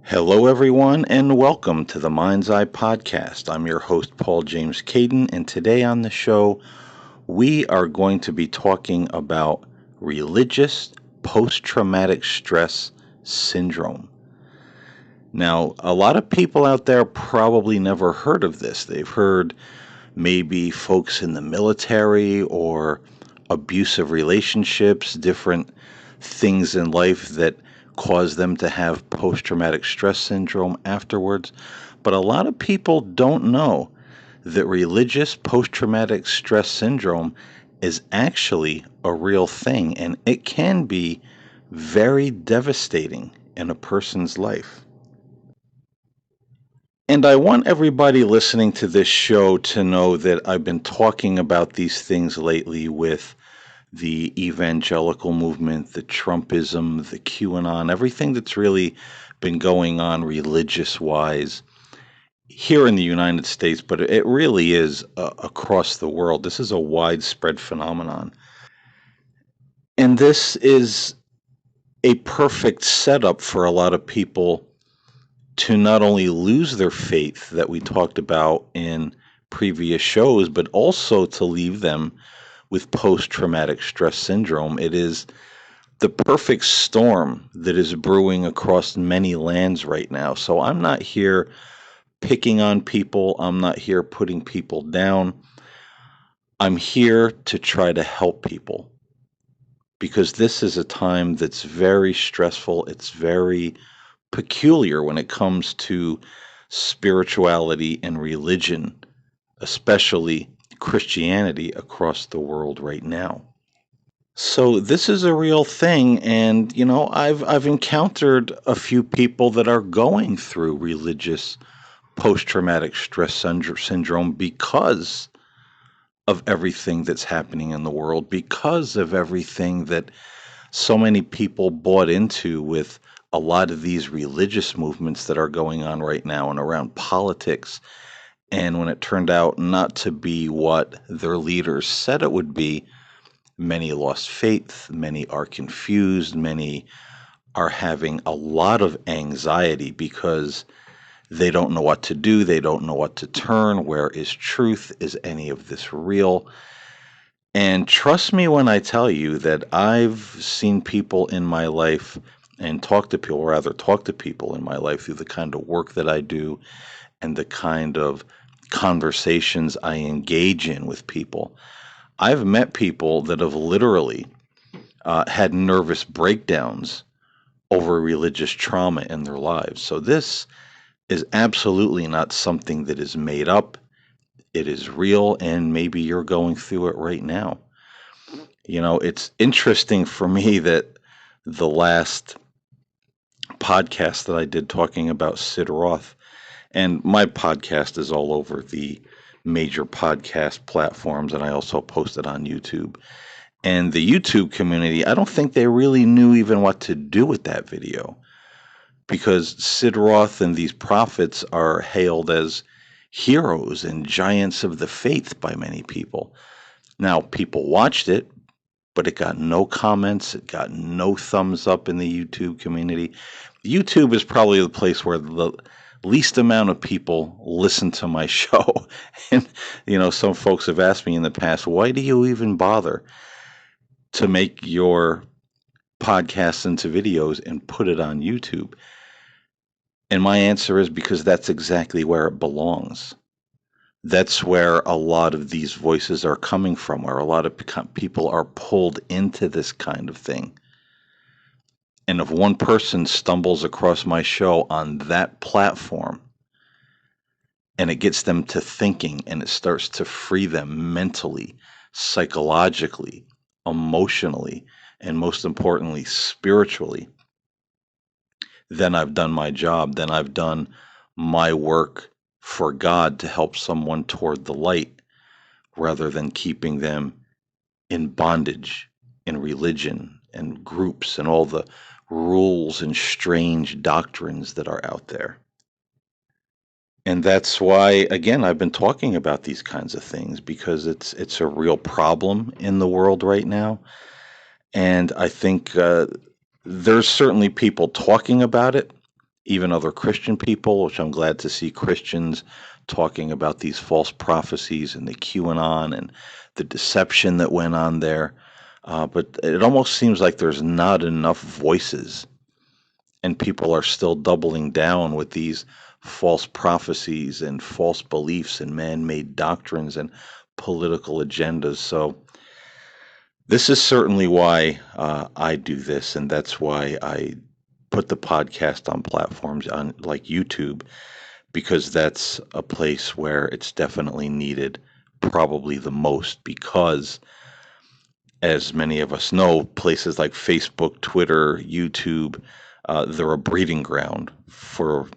Hello, everyone, and welcome to the Mind's Eye Podcast. I'm your host, Paul James Caden, and today on the show, we are going to be talking about religious post traumatic stress syndrome. Now, a lot of people out there probably never heard of this. They've heard maybe folks in the military or abusive relationships, different things in life that cause them to have post traumatic stress syndrome afterwards. But a lot of people don't know that religious post traumatic stress syndrome is actually a real thing and it can be very devastating in a person's life. And I want everybody listening to this show to know that I've been talking about these things lately with the evangelical movement, the Trumpism, the QAnon, everything that's really been going on religious wise here in the United States, but it really is across the world. This is a widespread phenomenon. And this is a perfect setup for a lot of people to not only lose their faith that we talked about in previous shows, but also to leave them with post traumatic stress syndrome. It is the perfect storm that is brewing across many lands right now. So I'm not here picking on people, I'm not here putting people down. I'm here to try to help people because this is a time that's very stressful. It's very peculiar when it comes to spirituality and religion, especially Christianity across the world right now. So this is a real thing, and I've encountered a few people that are going through religious post-traumatic stress syndrome because of everything that's happening in the world, because of everything that so many people bought into with a lot of these religious movements that are going on right now and around politics. And when it turned out not to be what their leaders said it would be, many lost faith, many are confused, many are having a lot of anxiety because they don't know what to do, they don't know what to turn, where is truth, is any of this real? And trust me when I tell you that I've seen people in my life and talk to people in my life through the kind of work that I do and the kind of conversations I engage in with people. I've met people that have literally had nervous breakdowns over religious trauma in their lives. So this is absolutely not something that is made up. It is real, and maybe you're going through it right now. It's interesting for me that the last podcast that I did talking about Sid Roth, and my podcast is all over the major podcast platforms, and I also post it on YouTube. And the YouTube community, I don't think they really knew even what to do with that video because Sid Roth and these prophets are hailed as heroes and giants of the faith by many people. Now, people watched it, but it got no comments, it got no thumbs up in the YouTube community. YouTube is probably the place where the least amount of people listen to my show. And, some folks have asked me in the past, why do you even bother to make your podcasts into videos and put it on YouTube? And my answer is because that's exactly where it belongs. That's where a lot of these voices are coming from, where a lot of people are pulled into this kind of thing. And if one person stumbles across my show on that platform and it gets them to thinking and it starts to free them mentally, psychologically, emotionally, and most importantly, spiritually, then I've done my job. Then I've done my work for God to help someone toward the light rather than keeping them in bondage, in religion and groups and all the rules and strange doctrines that are out there. And that's why, again, I've been talking about these kinds of things because it's a real problem in the world right now. And I think there's certainly people talking about it, even other Christian people, which I'm glad to see Christians talking about these false prophecies and the QAnon and the deception that went on there. But it almost seems like there's not enough voices, and people are still doubling down with these false prophecies and false beliefs and man made doctrines and political agendas. So, this is certainly why I do this, and that's why I put the podcast on platforms on like YouTube, because that's a place where it's definitely needed, probably the most, because as many of us know, places like Facebook, Twitter, YouTube, they're a breeding ground for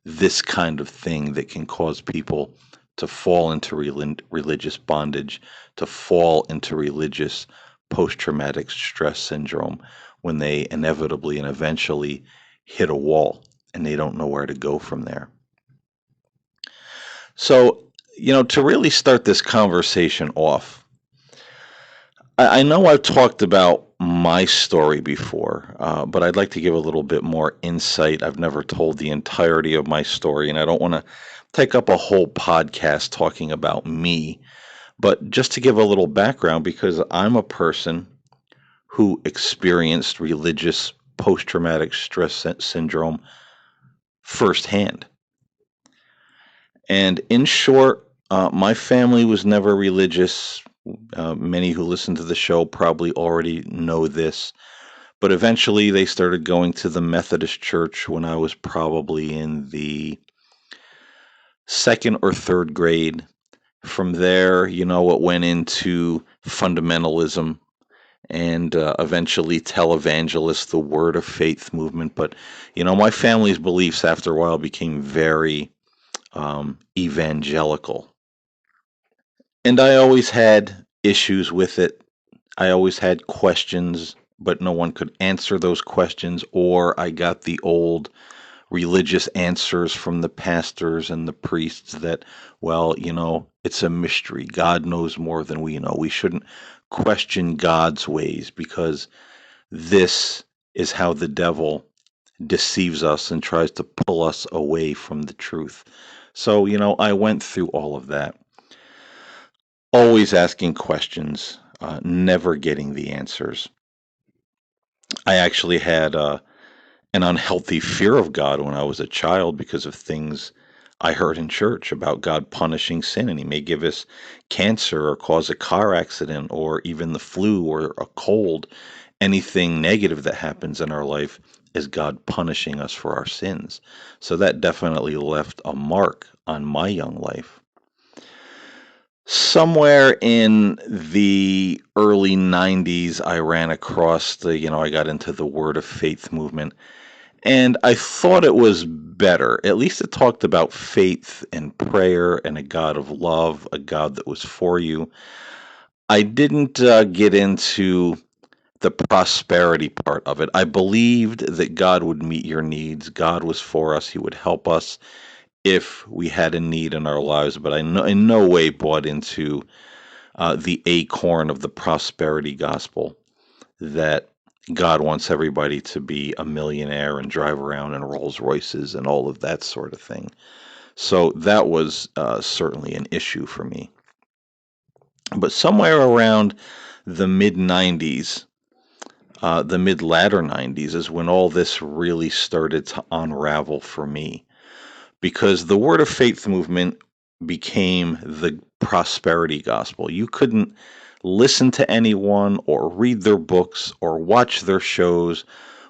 this kind of thing that can cause people to fall into religious bondage, to fall into religious post-traumatic stress syndrome when they inevitably and eventually hit a wall and they don't know where to go from there. So, to really start this conversation off, I know I've talked about my story before, but I'd like to give a little bit more insight. I've never told the entirety of my story, and I don't want to take up a whole podcast talking about me, but just to give a little background, because I'm a person who experienced religious post traumatic stress syndrome firsthand. And in short, my family was never religious. Many who listen to the show probably already know this, but eventually they started going to the Methodist Church when I was probably in the second or third grade. From there, it went into fundamentalism and eventually televangelist, the Word of Faith movement. But, my family's beliefs after a while became very evangelical. And I always had issues with it. I always had questions, but no one could answer those questions, or I got the old religious answers from the pastors and the priests that, well, it's a mystery. God knows more than we know. We shouldn't question God's ways because this is how the devil deceives us and tries to pull us away from the truth. So, I went through all of that, always asking questions, never getting the answers. I actually had an unhealthy fear of God when I was a child because of things I heard in church about God punishing sin, and He may give us cancer or cause a car accident or even the flu or a cold. Anything negative that happens in our life is God punishing us for our sins. So that definitely left a mark on my young life. Somewhere in the early 90s, I ran across I got into the Word of Faith movement, and I thought it was better. At least it talked about faith and prayer and a God of love, a God that was for you. I didn't get into the prosperity part of it. I believed that God would meet your needs. God was for us. He would help us if we had a need in our lives. But I in no way bought into the acorn of the prosperity gospel that God wants everybody to be a millionaire and drive around in Rolls Royces and all of that sort of thing. So that was certainly an issue for me. But somewhere around the mid 90s, the mid latter 90s is when all this really started to unravel for me, because the Word of Faith movement became the prosperity gospel. You couldn't listen to anyone or read their books or watch their shows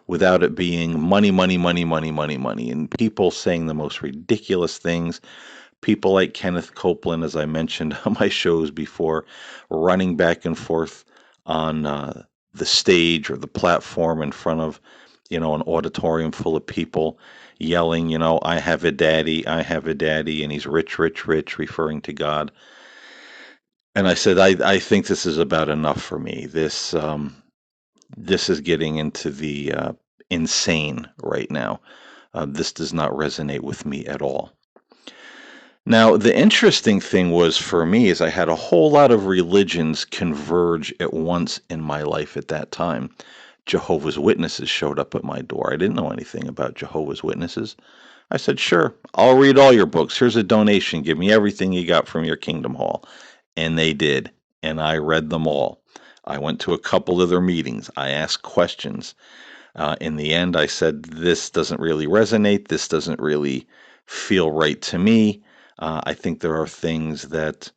without it being money, money, money, money, money, money, and people saying the most ridiculous things. People like Kenneth Copeland, as I mentioned on my shows before, running back and forth on the stage or the platform in front of, an auditorium full of people, yelling, I have a daddy, I have a daddy, and he's rich, rich, rich, referring to God. And I said, I think this is about enough for me. This is getting into the insane right now. This does not resonate with me at all. Now, the interesting thing was for me is I had a whole lot of religions converge at once in my life at that time. Jehovah's Witnesses showed up at my door. I didn't know anything about Jehovah's Witnesses. I said, sure, I'll read all your books. Here's a donation. Give me everything you got from your Kingdom Hall. And they did. And I read them all. I went to a couple of their meetings. I asked questions. In the end, I said, this doesn't really resonate. This doesn't really feel right to me. I think there are things that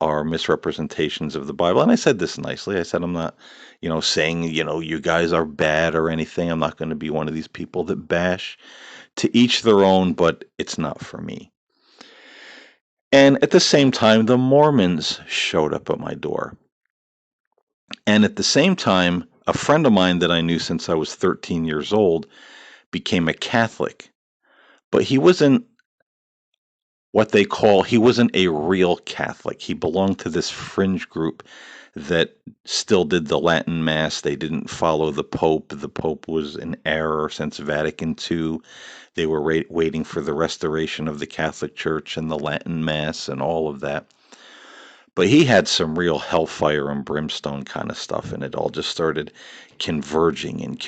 are misrepresentations of the Bible. And I said this nicely. I said, I'm not, saying, you guys are bad or anything. I'm not going to be one of these people that bash. To each their own, but it's not for me. And at the same time, the Mormons showed up at my door. And at the same time, a friend of mine that I knew since I was 13 years old became a Catholic. But he wasn't he wasn't a real Catholic. He belonged to this fringe group that still did the Latin Mass. They didn't follow the Pope. The Pope was in error since Vatican II. They were waiting for the restoration of the Catholic Church and the Latin Mass and all of that. But he had some real hellfire and brimstone kind of stuff, and it all just started converging,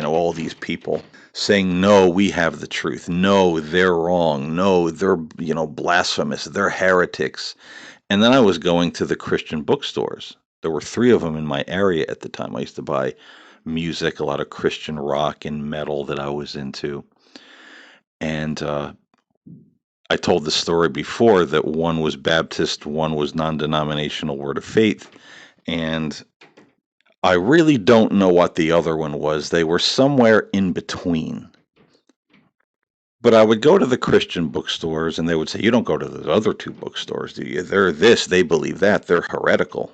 all these people saying, no, we have the truth. No, they're wrong. No, they're, blasphemous. They're heretics. And then I was going to the Christian bookstores. There were 3 of them in my area at the time. I used to buy music, a lot of Christian rock and metal that I was into. And I told the story before that one was Baptist, one was non-denominational Word of Faith. And I really don't know what the other one was. They were somewhere in between. But I would go to the Christian bookstores and they would say, you don't go to those other 2 bookstores, do you? They're this, they believe that, they're heretical.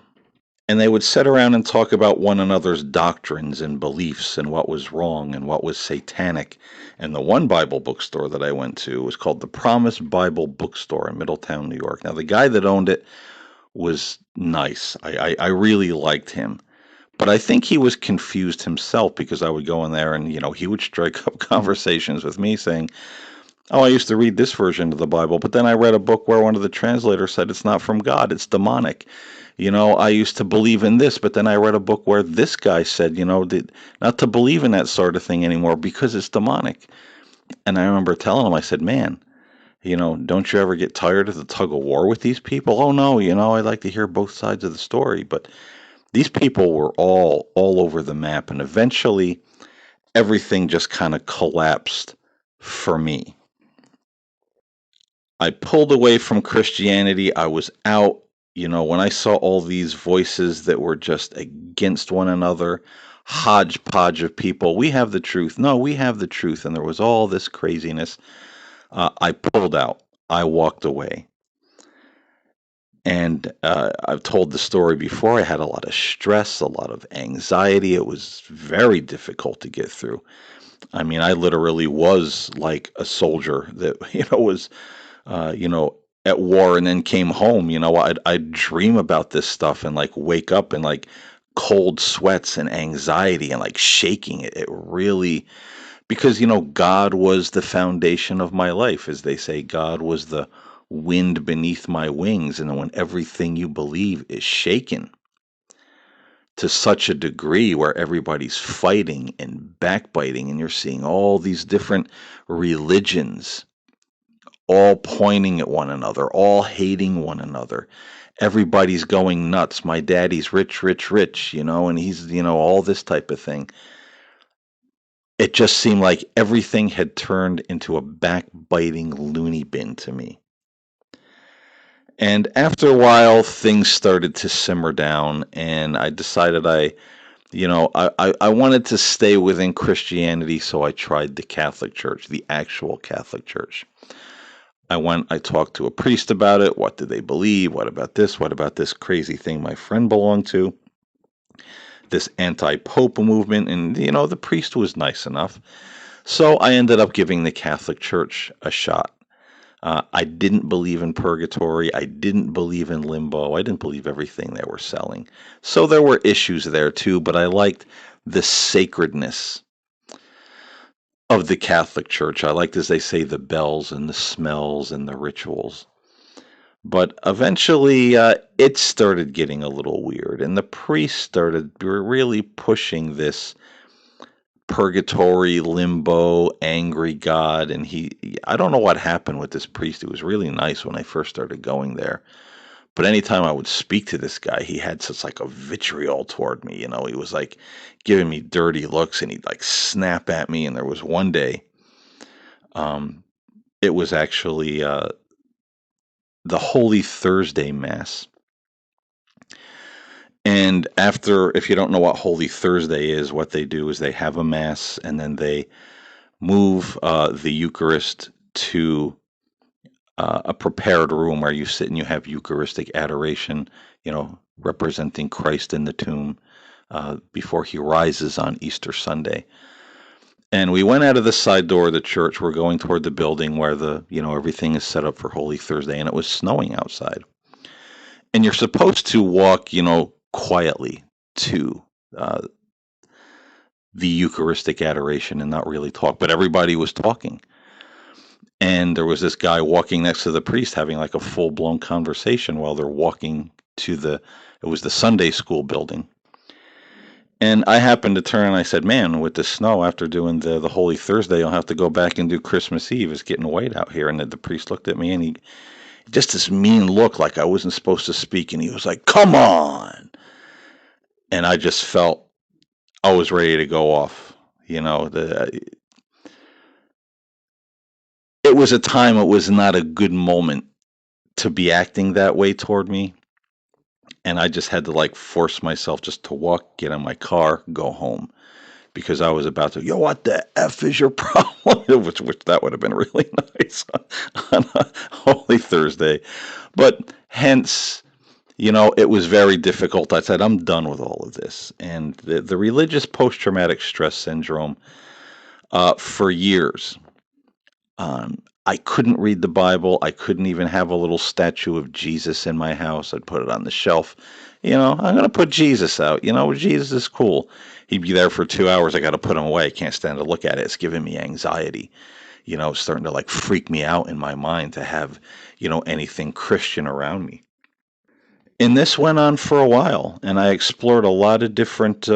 And they would sit around and talk about one another's doctrines and beliefs and what was wrong and what was satanic. And the one Bible bookstore that I went to was called the Promise Bible Bookstore in Middletown, New York. Now, the guy that owned it was nice. I really liked him. But I think he was confused himself because I would go in there and, he would strike up conversations with me saying, oh, I used to read this version of the Bible, but then I read a book where one of the translators said it's not from God, it's demonic. I used to believe in this, but then I read a book where this guy said, not to believe in that sort of thing anymore because it's demonic. And I remember telling him, I said, man, don't you ever get tired of the tug of war with these people? Oh, no, I like to hear both sides of the story. But these people were all over the map, and eventually everything just kind of collapsed for me. I pulled away from Christianity. I was out, when I saw all these voices that were just against one another, hodgepodge of people. We have the truth. No, we have the truth. And there was all this craziness. I pulled out. I walked away. And I've told the story before. I had a lot of stress, a lot of anxiety. It was very difficult to get through. I mean, I literally was like a soldier that, was, at war and then came home. I'd dream about this stuff and like wake up in like cold sweats and anxiety and like shaking. It really, because, God was the foundation of my life. As they say, God was the wind beneath my wings. And when everything you believe is shaken to such a degree where everybody's fighting and backbiting, and you're seeing all these different religions all pointing at one another, all hating one another. Everybody's going nuts. My daddy's rich, and he's, all this type of thing. It just seemed like everything had turned into a backbiting loony bin to me. And after a while, things started to simmer down, and I decided I wanted to stay within Christianity, so I tried the Catholic Church, the actual Catholic Church. I talked to a priest about it. What do they believe? What about this? What about this crazy thing my friend belonged to? This anti-pope movement. And, the priest was nice enough. So I ended up giving the Catholic Church a shot. I didn't believe in purgatory. I didn't believe in limbo. I didn't believe everything they were selling. So there were issues there too, but I liked the sacredness of the Catholic Church. I liked, as they say, the bells and the smells and the rituals. But eventually, it started getting a little weird, and the priest started really pushing this purgatory, limbo, angry God. And I don't know what happened with this priest. It was really nice when I first started going there. But anytime I would speak to this guy, he had such like a vitriol toward me. He was like giving me dirty looks, and he'd like snap at me. And there was one day, um, it was actually the Holy Thursday Mass. And after, if you don't know what Holy Thursday is, what they do is they have a Mass, and then they move the Eucharist to a prepared room where you sit and you have Eucharistic adoration, representing Christ in the tomb before he rises on Easter Sunday. And we went out of the side door of the church. We're going toward the building where everything is set up for Holy Thursday, and it was snowing outside. And you're supposed to walk, quietly to uh, the Eucharistic adoration and not really talk, but everybody was talking. And there was this guy walking next to the priest having like a full blown conversation while they're walking to it was the Sunday school building. And I happened to turn and I said, "Man, with the snow after doing the Holy Thursday, I'll have to go back and do Christmas Eve. It's getting white out here." And the priest looked at me, and he just this mean look like I wasn't supposed to speak. And he was like, "Come on." And I just felt I was ready to go off. It was a time, it was not a good moment to be acting that way toward me. And I just had to like force myself just to walk, get in my car, go home, because I was about to, what the F is your problem? which that would have been really nice on a Holy Thursday. But hence, it was very difficult. I said, I'm done with all of this. And the religious post traumatic stress syndrome, for years, I couldn't read the Bible. I couldn't even have a little statue of Jesus in my house. I'd put it on the shelf. I'm going to put Jesus out. Jesus is cool. He'd be there for 2 hours. I got to put him away. I can't stand to look at it. It's giving me anxiety. It's starting to like freak me out in my mind to have, anything Christian around me. And this went on for a while, and I explored a lot of different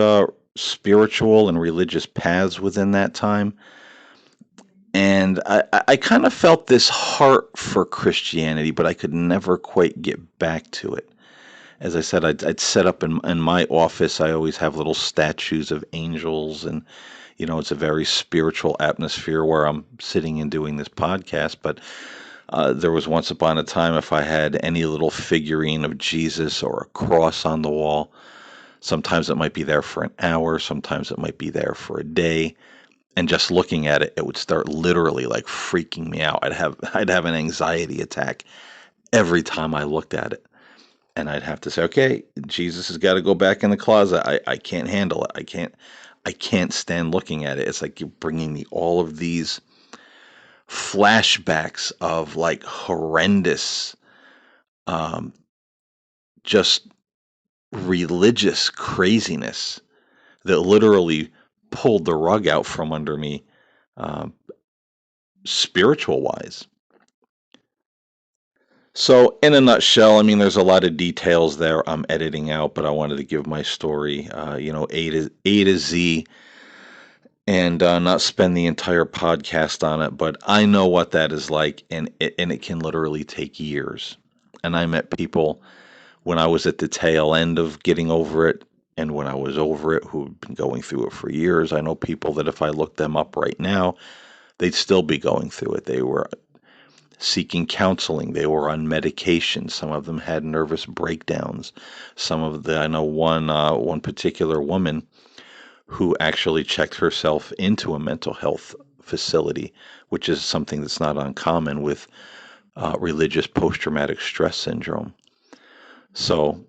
spiritual and religious paths within that time. And I kind of felt this heart for Christianity, but I could never quite get back to it. As I said, I'd set up in my office. I always have little statues of angels, and it's a very spiritual atmosphere where I'm sitting and doing this podcast. But there was once upon a time, if I had any little figurine of Jesus or a cross on the wall, sometimes it might be there for an hour, sometimes it might be there for a day. And just looking at it, it would start literally like freaking me out. I'd have an anxiety attack every time I looked at it. And I'd have to say, okay, Jesus has got to go back in the closet. I can't handle it. I can't stand looking at it. It's like you're bringing me all of these flashbacks of like horrendous, um, just religious craziness that literally pulled the rug out from under me, uh, spiritual wise. So, in a nutshell, I mean, there's a lot of details there I'm editing out, but I wanted to give my story, A to Z, and not spend the entire podcast on it. But I know what that is like, and it can literally take years. And I met people when I was at the tail end of getting over it, and when I was over it, who've been going through it for years. I know people that if I looked them up right now, they'd still be going through it. They were seeking counseling. They were on medication. Some of them had nervous breakdowns. I know one particular woman who actually checked herself into a mental health facility, which is something that's not uncommon with religious post-traumatic stress syndrome. So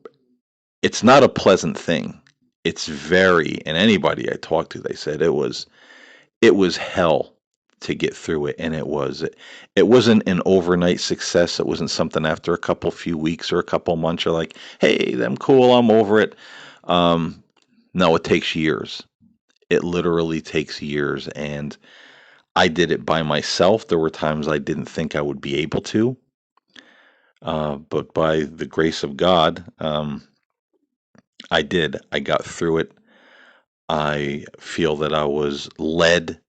it's not a pleasant thing. And anybody I talked to, they said it was hell to get through it. And it wasn't an overnight success. It wasn't something after a few weeks or a couple months you're like, hey, I'm cool, I'm over it. No, it takes years. It literally takes years. And I did it by myself. There were times I didn't think I would be able to. But by the grace of God, I did. I got through it. I feel that I was led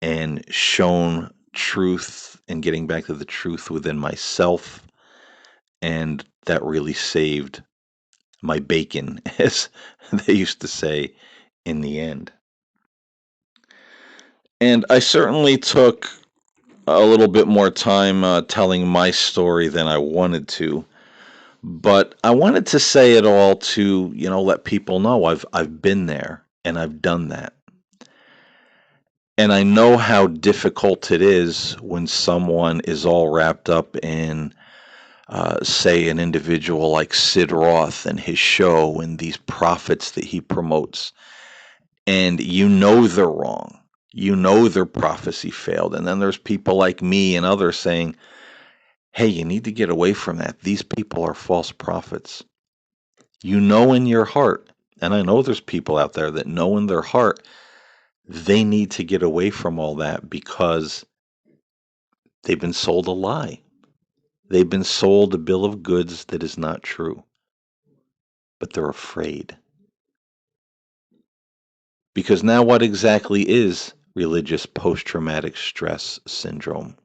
and shown truth and getting back to the truth within myself. And that really saved my bacon, as they used to say in the end. And I certainly took a little bit more time telling my story than I wanted to. But I wanted to say it all to, let people know I've been there and I've done that. And I know how difficult it is when someone is all wrapped up in, say, an individual like Sid Roth and his show and these prophets that he promotes. And they're wrong. Their prophecy failed. And then there's people like me and others saying, hey, you need to get away from that. These people are false prophets. In your heart, and I know there's people out there that know in their heart they need to get away from all that because they've been sold a lie. They've been sold a bill of goods that is not true, but they're afraid. Because now, what exactly is religious post traumatic stress syndrome?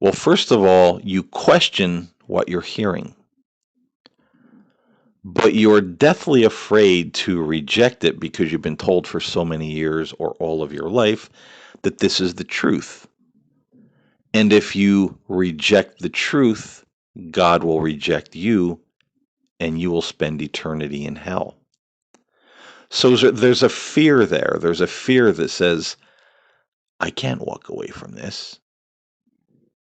Well, first of all, you question what you're hearing, but you're deathly afraid to reject it because you've been told for so many years or all of your life that this is the truth. And if you reject the truth, God will reject you and you will spend eternity in hell. So there's a fear there. There's a fear that says, I can't walk away from this.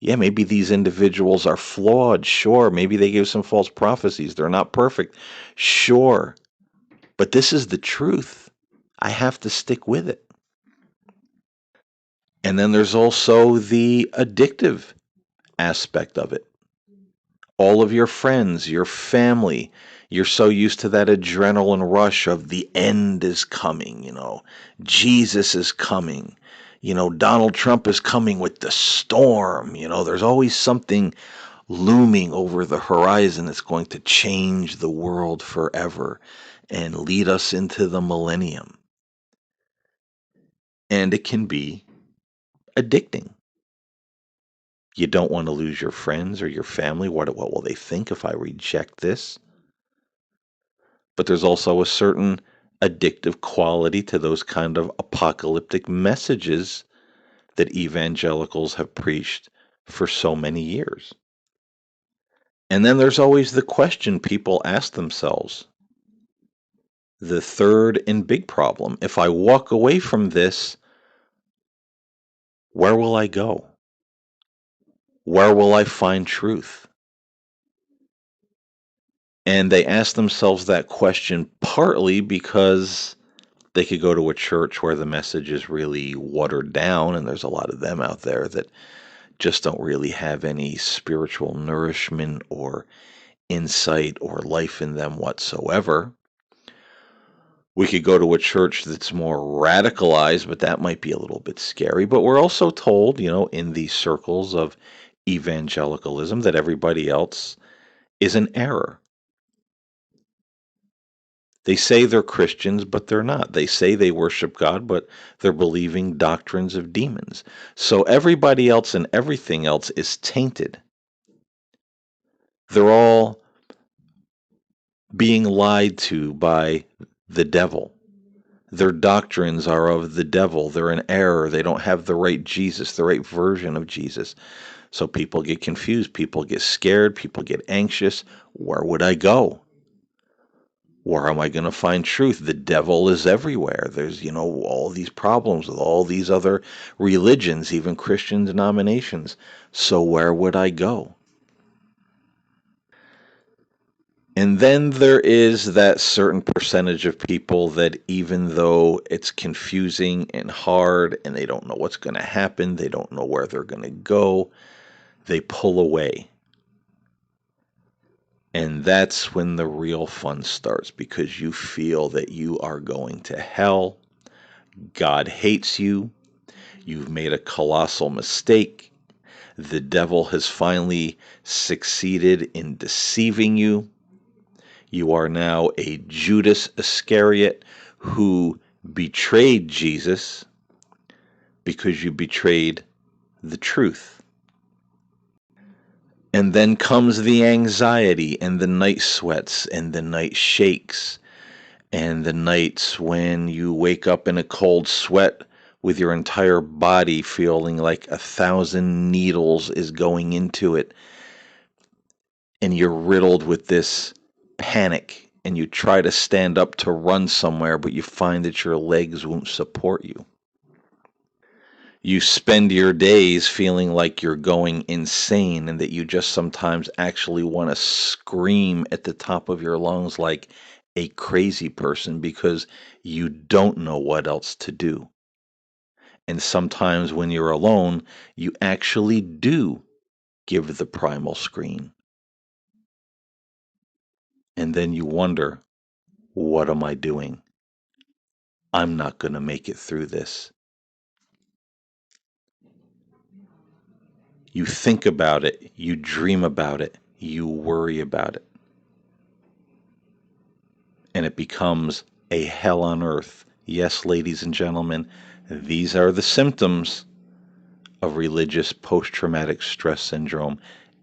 Yeah, maybe these individuals are flawed. Sure. Maybe they gave some false prophecies. They're not perfect. Sure. But this is the truth. I have to stick with it. And then there's also the addictive aspect of it. All of your friends, your family, you're so used to that adrenaline rush of the end is coming, Jesus is coming, Donald Trump is coming with the storm, there's always something looming over the horizon that's going to change the world forever and lead us into the millennium. And it can be addicting. You don't want to lose your friends or your family. What will they think if I reject this? But there's also a certain addictive quality to those kind of apocalyptic messages that evangelicals have preached for so many years. And then there's always the question people ask themselves. The third and big problem. If I walk away from this, where will I go? Where will I find truth? And they ask themselves that question partly because they could go to a church where the message is really watered down, and there's a lot of them out there that just don't really have any spiritual nourishment or insight or life in them whatsoever. We could go to a church that's more radicalized, but that might be a little bit scary. But we're also told, in these circles of evangelicalism, that everybody else is an error. They say they're Christians, but they're not. They say they worship God, but they're believing doctrines of demons. So everybody else and everything else is tainted. They're all being lied to by the devil. Their doctrines are of the devil. They're in error. They don't have the right Jesus, the right version of Jesus. So people get confused. People get scared. People get anxious. Where would I go? Where am I going to find truth? The devil is everywhere. There's, all these problems with all these other religions, even Christian denominations. So where would I go? And then there is that certain percentage of people that even though it's confusing and hard and they don't know what's going to happen, they don't know where they're going to go, they pull away. And that's when the real fun starts because you feel that you are going to hell. God hates you. You've made a colossal mistake. The devil has finally succeeded in deceiving you. You are now a Judas Iscariot who betrayed Jesus because you betrayed the truth. And then comes the anxiety and the night sweats and the night shakes and the nights when you wake up in a cold sweat with your entire body feeling like 1,000 needles is going into it, and you're riddled with this panic, and you try to stand up to run somewhere, but you find that your legs won't support you. You spend your days feeling like you're going insane and that you just sometimes actually want to scream at the top of your lungs like a crazy person because you don't know what else to do. And sometimes when you're alone, you actually do give the primal scream. And then you wonder, what am I doing? I'm not going to make it through this. You think about it, you dream about it, you worry about it. And it becomes a hell on earth. Yes, ladies and gentlemen, these are the symptoms of religious post-traumatic stress syndrome,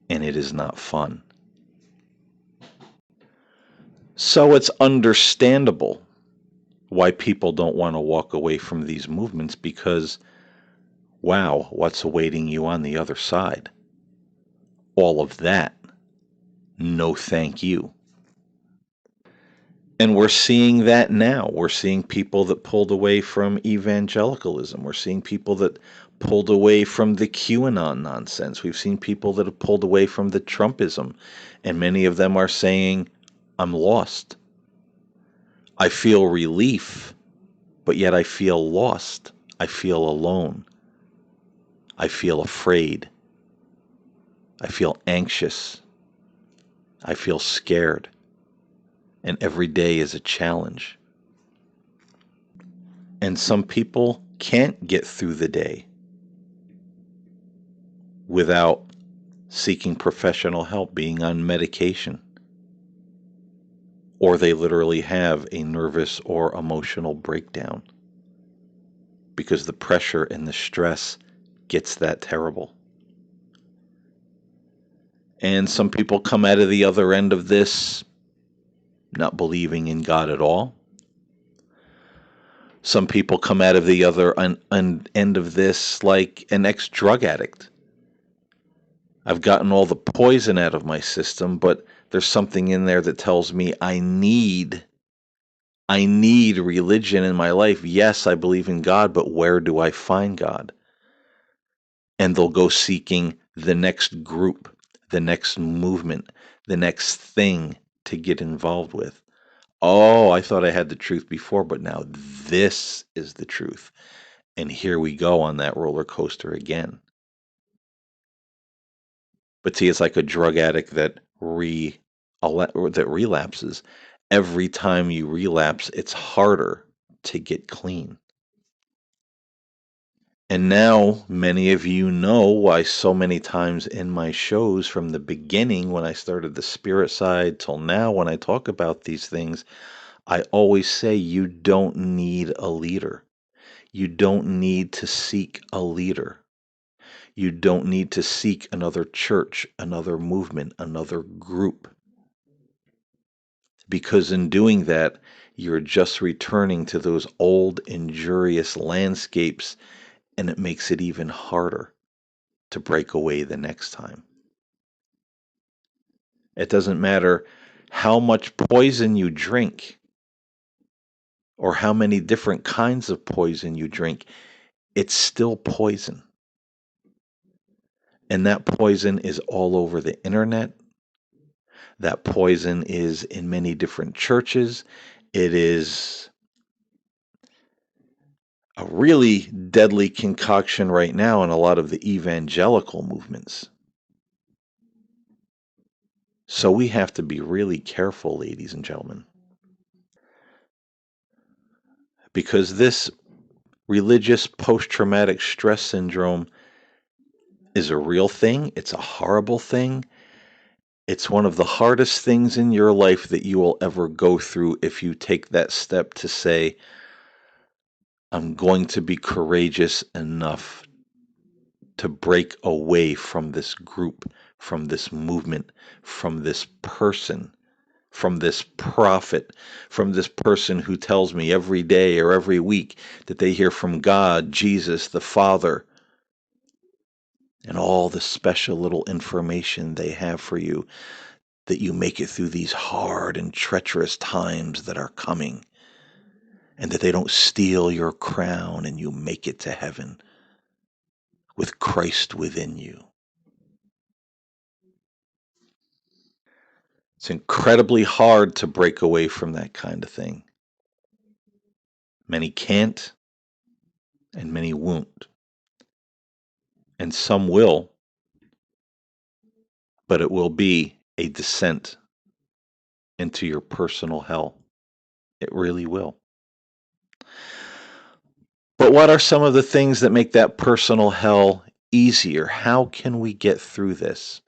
and it is not fun. So it's understandable why people don't want to walk away from these movements because, wow, what's awaiting you on the other side? All of that. No, thank you. And we're seeing that now. We're seeing people that pulled away from evangelicalism. We're seeing people that pulled away from the QAnon nonsense. We've seen people that have pulled away from the Trumpism. And many of them are saying, I'm lost. I feel relief, but yet I feel lost. I feel alone. I feel afraid. I feel anxious. I feel scared. And every day is a challenge. And some people can't get through the day without seeking professional help, being on medication, or they literally have a nervous or emotional breakdown because the pressure and the stress gets that terrible. And some people come out of the other end of this not believing in God at all. Some people come out of the other end of this like an ex-drug addict. I've gotten all the poison out of my system, but there's something in there that tells me I need religion in my life. Yes, I believe in God, but where do I find God? And they'll go seeking the next group, the next movement, the next thing to get involved with. Oh, I thought I had the truth before, but now this is the truth. And here we go on that roller coaster again. But see, it's like a drug addict that relapses. Every time you relapse, it's harder to get clean. And now many of you know why so many times in my shows from the beginning, when I started the spirit side till now, when I talk about these things, I always say you don't need a leader. You don't need to seek a leader. You don't need to seek another church, another movement, another group. Because in doing that, you're just returning to those old, injurious landscapes, and it makes it even harder to break away the next time. It doesn't matter how much poison you drink or how many different kinds of poison you drink, it's still poison. And that poison is all over the internet. That poison is in many different churches. It is a really deadly concoction right now in a lot of the evangelical movements. So we have to be really careful, ladies and gentlemen, because this religious post-traumatic stress syndrome is a real thing. It's a horrible thing. It's one of the hardest things in your life that you will ever go through if you take that step to say, I'm going to be courageous enough to break away from this group, from this movement, from this person, from this prophet, from this person who tells me every day or every week that they hear from God, Jesus, the Father, and all the special little information they have for you, that you make it through these hard and treacherous times that are coming, and that they don't steal your crown and you make it to heaven with Christ within you. It's incredibly hard to break away from that kind of thing. Many can't, and many won't. And some will, but it will be a descent into your personal hell. It really will. But what are some of the things that make that personal hell easier? How can we get through this?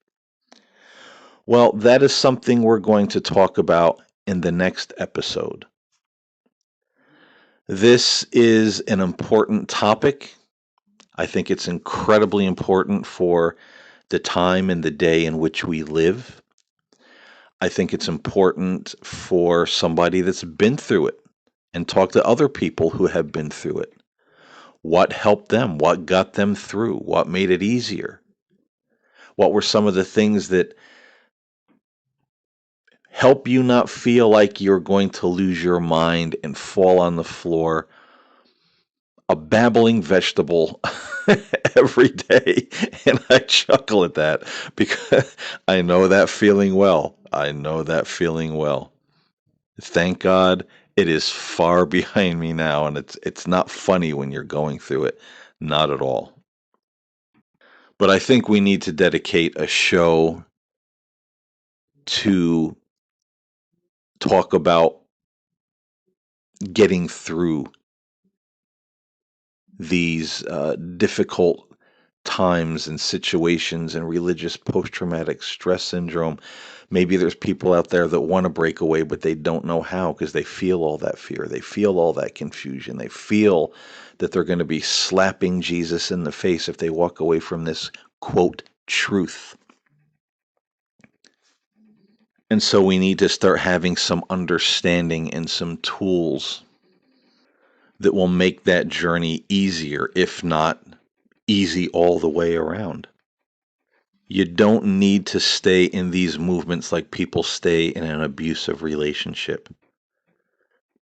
Well, that is something we're going to talk about in the next episode. This is an important topic. I think it's incredibly important for the time and the day in which we live. I think it's important for somebody that's been through it and talk to other people who have been through it. What helped them? What got them through? What made it easier? What were some of the things that help you not feel like you're going to lose your mind and fall on the floor a babbling vegetable every day? And I chuckle at that because I know that feeling well. I know that feeling well. Thank God it is far behind me now, and it's not funny when you're going through it. Not at all. But I think we need to dedicate a show to talk about getting through these difficult times and situations and religious post-traumatic stress syndrome. Maybe there's people out there that want to break away, but they don't know how because they feel all that fear. They feel all that confusion. They feel that they're going to be slapping Jesus in the face if they walk away from this, quote, truth. And so we need to start having some understanding and some tools that will make that journey easier, if not easy all the way around. You don't need to stay in these movements like people stay in an abusive relationship,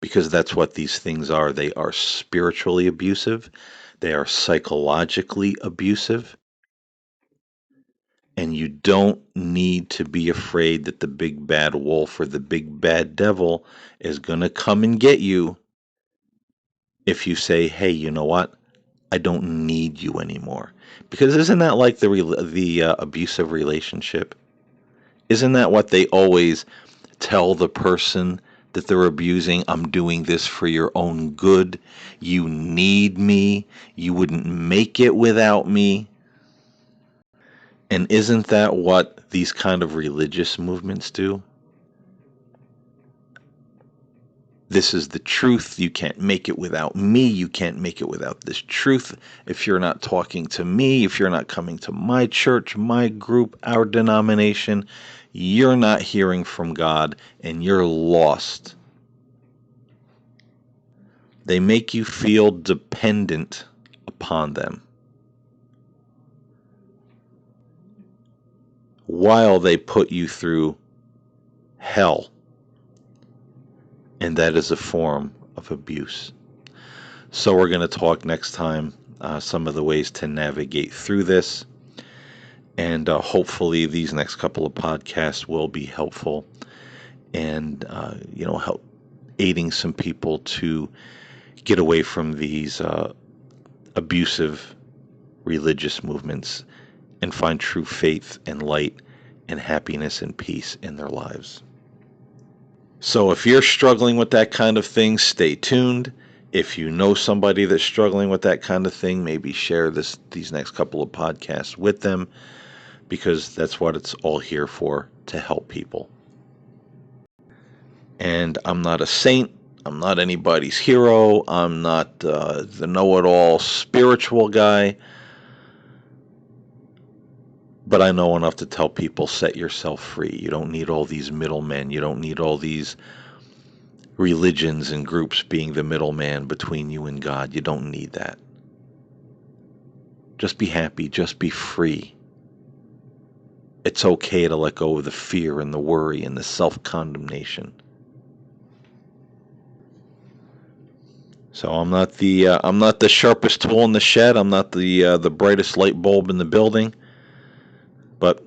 because that's what these things are. They are spiritually abusive, they are psychologically abusive, and you don't need to be afraid that the big bad wolf or the big bad devil is going to come and get you if you say, hey, you know what? I don't need you anymore. Because isn't that like the abusive relationship? Isn't that what they always tell the person that they're abusing? I'm doing this for your own good. You need me. You wouldn't make it without me. And isn't that what these kind of religious movements do? This is the truth. You can't make it without me. You can't make it without this truth. If you're not talking to me, if you're not coming to my church, my group, our denomination, you're not hearing from God and you're lost. They make you feel dependent upon them while they put you through hell. And that is a form of abuse. So we're going to talk next time some of the ways to navigate through this. And hopefully these next couple of podcasts will be helpful and, help aiding some people to get away from these abusive religious movements and find true faith and light and happiness and peace in their lives. So if you're struggling with that kind of thing, stay tuned. If you know somebody that's struggling with that kind of thing, maybe share these next couple of podcasts with them, because that's what it's all here for, to help people. And I'm not a saint. I'm not anybody's hero. I'm not the know-it-all spiritual guy. But I know enough to tell people, set yourself free. You don't need all these middlemen. You don't need all these religions and groups being the middleman between you and God. You don't need that. Just be happy. Just be free. It's okay to let go of the fear and the worry and the self-condemnation. So I'm not the sharpest tool in the shed. I'm not the brightest light bulb in the building. But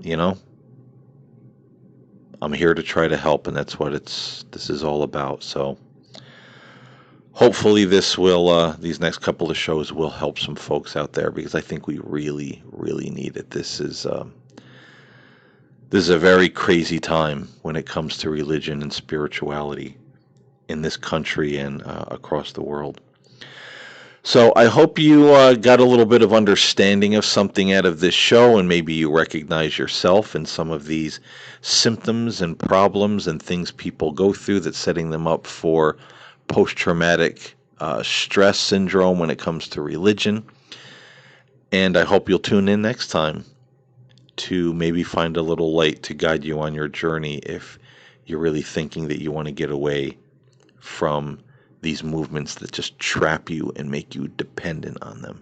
I'm here to try to help, and that's what this is all about. So hopefully these next couple of shows will help some folks out there, because I think we really, really need it. This is a very crazy time when it comes to religion and spirituality in this country and across the world. So I hope you got a little bit of understanding of something out of this show, and maybe you recognize yourself in some of these symptoms and problems and things people go through that's setting them up for post-traumatic stress syndrome when it comes to religion. And I hope you'll tune in next time to maybe find a little light to guide you on your journey if you're really thinking that you want to get away from these movements that just trap you and make you dependent on them.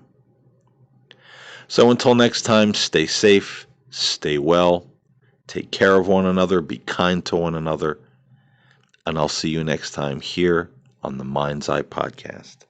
So until next time, stay safe, stay well, take care of one another, be kind to one another, and I'll see you next time here on the Mind's Eye Podcast.